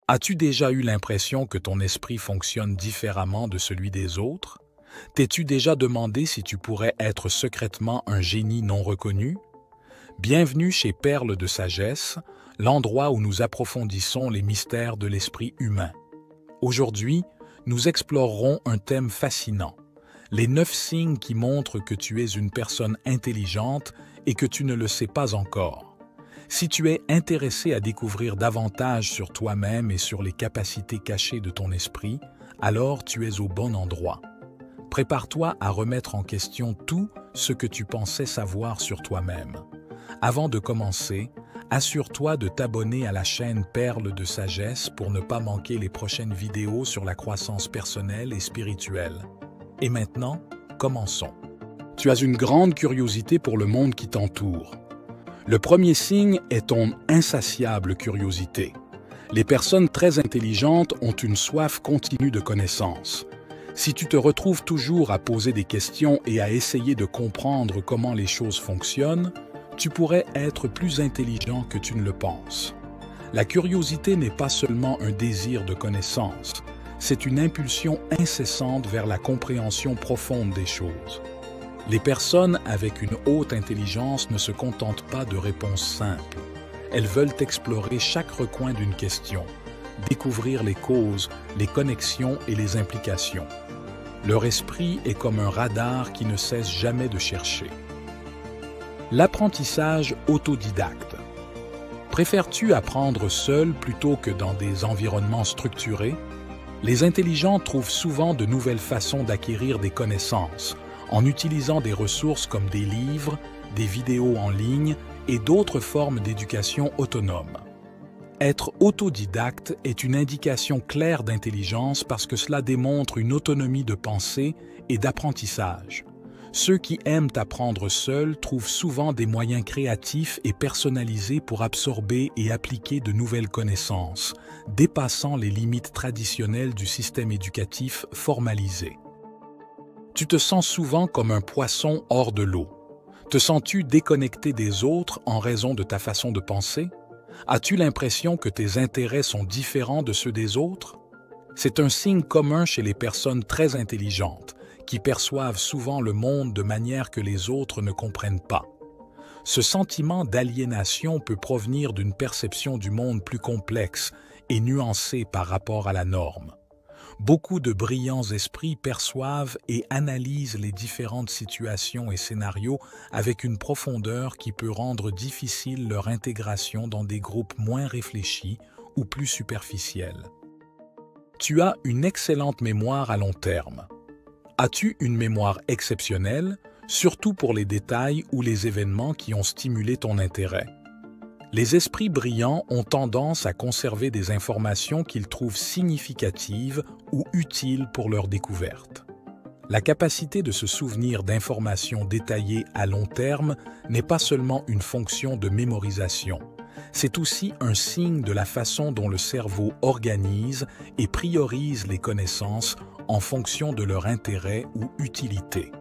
As-tu déjà eu l'impression que ton esprit fonctionne différemment de celui des autres? T'es-tu déjà demandé si tu pourrais être secrètement un génie non reconnu? Bienvenue chez Perles de Sagesse, l'endroit où nous approfondissons les mystères de l'esprit humain. Aujourd'hui, nous explorerons un thème fascinant, les 9 signes qui montrent que tu es une personne intelligente et que tu ne le sais pas encore. Si tu es intéressé à découvrir davantage sur toi-même et sur les capacités cachées de ton esprit, alors tu es au bon endroit. Prépare-toi à remettre en question tout ce que tu pensais savoir sur toi-même. Avant de commencer, assure-toi de t'abonner à la chaîne Perles de Sagesse pour ne pas manquer les prochaines vidéos sur la croissance personnelle et spirituelle. Et maintenant, commençons. Tu as une grande curiosité pour le monde qui t'entoure. Le premier signe est ton insatiable curiosité. Les personnes très intelligentes ont une soif continue de connaissances. Si tu te retrouves toujours à poser des questions et à essayer de comprendre comment les choses fonctionnent, tu pourrais être plus intelligent que tu ne le penses. La curiosité n'est pas seulement un désir de connaissance, c'est une impulsion incessante vers la compréhension profonde des choses. Les personnes avec une haute intelligence ne se contentent pas de réponses simples. Elles veulent explorer chaque recoin d'une question, découvrir les causes, les connexions et les implications. Leur esprit est comme un radar qui ne cesse jamais de chercher. L'apprentissage autodidacte. Préfères-tu apprendre seul plutôt que dans des environnements structurés? Les intelligents trouvent souvent de nouvelles façons d'acquérir des connaissances, en utilisant des ressources comme des livres, des vidéos en ligne et d'autres formes d'éducation autonome. Être autodidacte est une indication claire d'intelligence parce que cela démontre une autonomie de pensée et d'apprentissage. Ceux qui aiment apprendre seuls trouvent souvent des moyens créatifs et personnalisés pour absorber et appliquer de nouvelles connaissances, dépassant les limites traditionnelles du système éducatif formalisé. Tu te sens souvent comme un poisson hors de l'eau. Te sens-tu déconnecté des autres en raison de ta façon de penser? As-tu l'impression que tes intérêts sont différents de ceux des autres? C'est un signe commun chez les personnes très intelligentes, qui perçoivent souvent le monde de manière que les autres ne comprennent pas. Ce sentiment d'aliénation peut provenir d'une perception du monde plus complexe et nuancée par rapport à la norme. Beaucoup de brillants esprits perçoivent et analysent les différentes situations et scénarios avec une profondeur qui peut rendre difficile leur intégration dans des groupes moins réfléchis ou plus superficiels. Tu as une excellente mémoire à long terme. As-tu une mémoire exceptionnelle, surtout pour les détails ou les événements qui ont stimulé ton intérêt? Les esprits brillants ont tendance à conserver des informations qu'ils trouvent significatives ou utiles pour leur découverte. La capacité de se souvenir d'informations détaillées à long terme n'est pas seulement une fonction de mémorisation, c'est aussi un signe de la façon dont le cerveau organise et priorise les connaissances en fonction de leur intérêt ou utilité.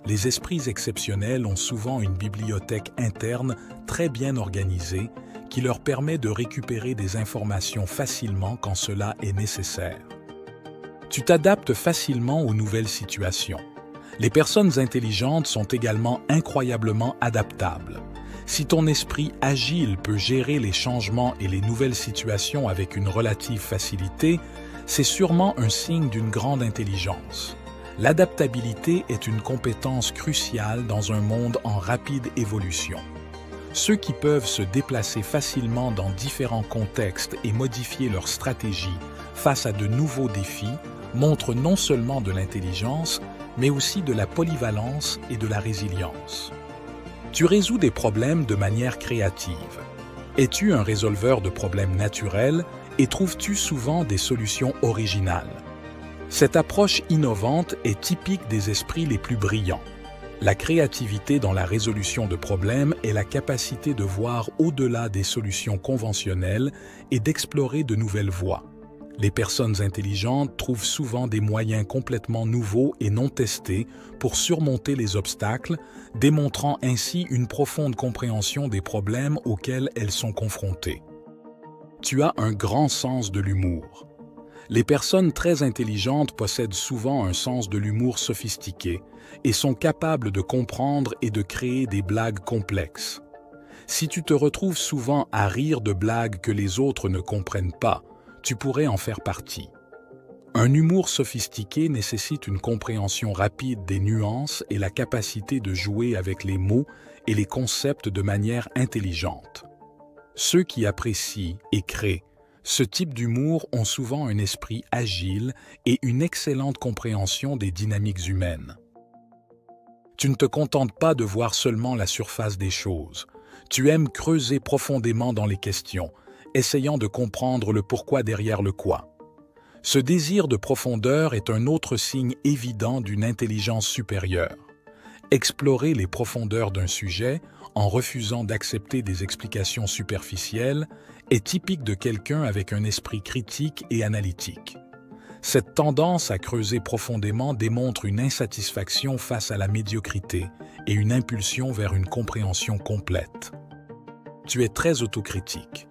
Les esprits exceptionnels ont souvent une bibliothèque interne très bien organisée qui leur permet de récupérer des informations facilement quand cela est nécessaire. Tu t'adaptes facilement aux nouvelles situations. Les personnes intelligentes sont également incroyablement adaptables. Si ton esprit agile peut gérer les changements et les nouvelles situations avec une relative facilité, c'est sûrement un signe d'une grande intelligence. L'adaptabilité est une compétence cruciale dans un monde en rapide évolution. Ceux qui peuvent se déplacer facilement dans différents contextes et modifier leur stratégie face à de nouveaux défis montrent non seulement de l'intelligence, mais aussi de la polyvalence et de la résilience. Tu résous des problèmes de manière créative. Es-tu un résolveur de problèmes naturels et trouves-tu souvent des solutions originales? Cette approche innovante est typique des esprits les plus brillants. La créativité dans la résolution de problèmes est la capacité de voir au-delà des solutions conventionnelles et d'explorer de nouvelles voies. Les personnes intelligentes trouvent souvent des moyens complètement nouveaux et non testés pour surmonter les obstacles, démontrant ainsi une profonde compréhension des problèmes auxquels elles sont confrontées. Tu as un grand sens de l'humour. Les personnes très intelligentes possèdent souvent un sens de l'humour sophistiqué et sont capables de comprendre et de créer des blagues complexes. Si tu te retrouves souvent à rire de blagues que les autres ne comprennent pas, tu pourrais en faire partie. Un humour sophistiqué nécessite une compréhension rapide des nuances et la capacité de jouer avec les mots et les concepts de manière intelligente. Ceux qui apprécient et créent ce type d'humour ont souvent un esprit agile et une excellente compréhension des dynamiques humaines. Tu ne te contentes pas de voir seulement la surface des choses. Tu aimes creuser profondément dans les questions, essayant de comprendre le pourquoi derrière le quoi. Ce désir de profondeur est un autre signe évident d'une intelligence supérieure. Explorer les profondeurs d'un sujet, en refusant d'accepter des explications superficielles, est typique de quelqu'un avec un esprit critique et analytique. Cette tendance à creuser profondément démontre une insatisfaction face à la médiocrité et une impulsion vers une compréhension complète. Tu es très autocritique.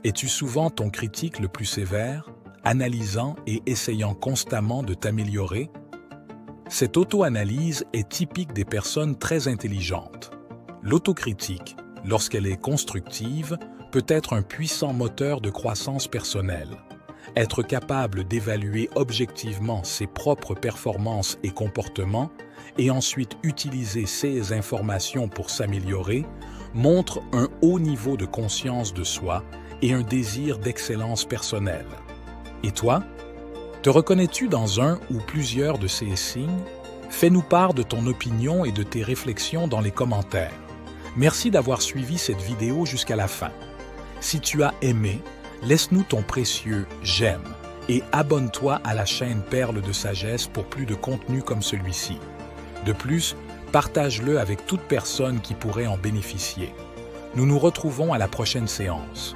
Es-tu souvent ton critique le plus sévère, analysant et essayant constamment de t'améliorer? Cette auto-analyse est typique des personnes très intelligentes. L'autocritique, lorsqu'elle est constructive, peut être un puissant moteur de croissance personnelle. Être capable d'évaluer objectivement ses propres performances et comportements et ensuite utiliser ces informations pour s'améliorer montre un haut niveau de conscience de soi et un désir d'excellence personnelle. Et toi? Te reconnais-tu dans un ou plusieurs de ces signes? Fais-nous part de ton opinion et de tes réflexions dans les commentaires. Merci d'avoir suivi cette vidéo jusqu'à la fin. Si tu as aimé, laisse-nous ton précieux « j'aime » et abonne-toi à la chaîne Perles de Sagesse pour plus de contenu comme celui-ci. De plus, partage-le avec toute personne qui pourrait en bénéficier. Nous nous retrouvons à la prochaine séance.